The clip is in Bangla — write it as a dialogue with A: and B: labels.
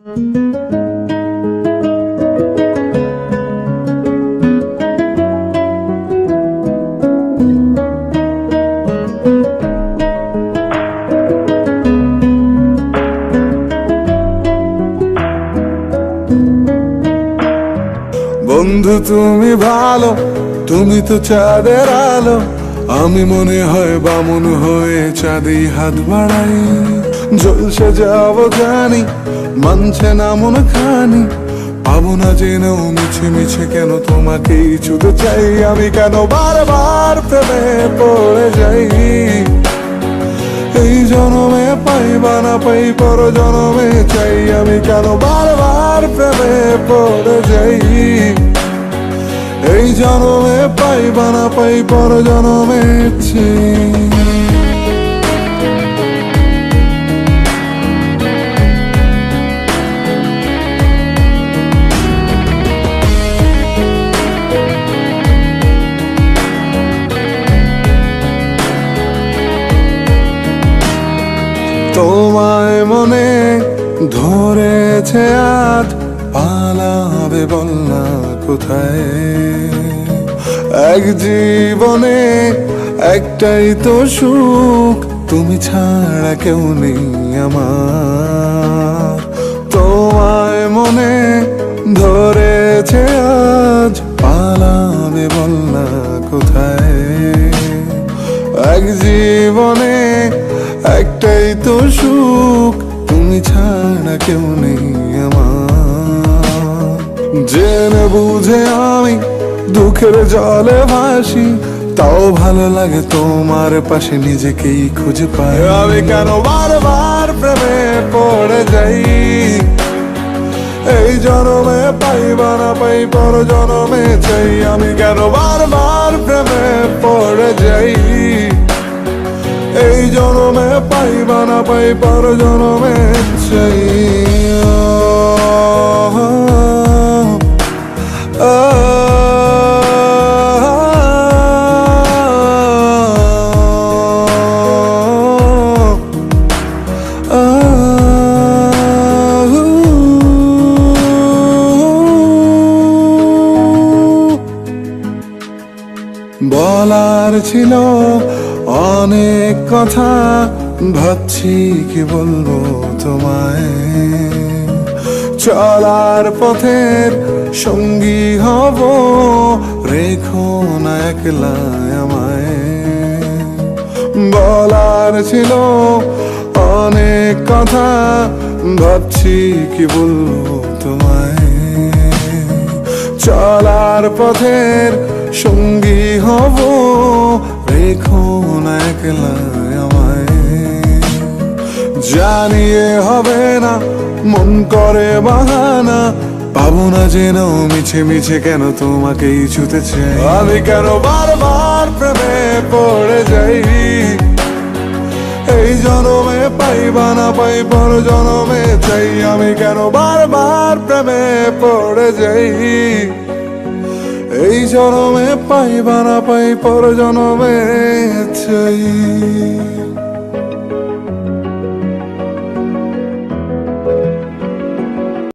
A: বন্ধু তুমি ভালো, তুমি তো চাঁদের আলো। আমি মনে হয় বামুন হয়ে চাঁদেই হাত বাড়াই। জলসে যাবো জানি, মানছে না মন খানি। পাবো না জেনেও মিছে মিছে কেন তোমাকেই ছুতে চাই। আমি কেন বারবার প্রেমে পড়ে যাই। এই জনমে পাই বা না পাই, পর জনমে চাই। আমি কেন বারবার প্রেমে পড়ে যাই। এই জনমে পাই বা না পাই, পর জনমে চাই। তোমায় মনে ধরেছে আজ, পালাবে বল না কোথায়। এক জীবনে একটাই তো সুখ, তুমি ছাড়া কেউ নেই আমার। তোমায় মনে ধরেছে আজ, পালাবে বল না কোথায়। এক জীবনে একটাই তো সুখ, তুমি ছাড়া কেউ নেই আমার। জেনে বুঝে আমি দুঃখের জলে ভাসি, তাও ভালো লাগে তোমার পাশে নিজেকেই খুঁজে পাই। আমি কেন বারবার প্রেমে পড়ে যাই। এই জনমে পাই বা না পাই, পর জনমে চাই। আমি কেন বারবার প্রেমে পড়ে যাই। এই জনমে পাই বা না পাই, পর জনমে চাই। বলার ছিল অনেক কথা, ভাবছি কি বলবো তোমায়। চলার পথের সঙ্গী হব, রেখো না একলা আমায়। বলার ছিল অনেক কথা, ভাবছি কি বলবো তোমায়। চলার পথের সঙ্গী হব, রেখো না একলা আমায়। জানিয়ে হবে না, মন করে বাহানা। পাবো না জেনেও মিছে মিছে কেন তোমাকেই ছুতে চাই। আমি কেন বারবার প্রেমে পড়ে যাই। এই জনমে পাই বা না পাই, পর জনমে চাই। আমি কেন বারবার প্রেমে পড়ে যাই। এই জনমে পাই বা না পাই, পর জনমে চাই।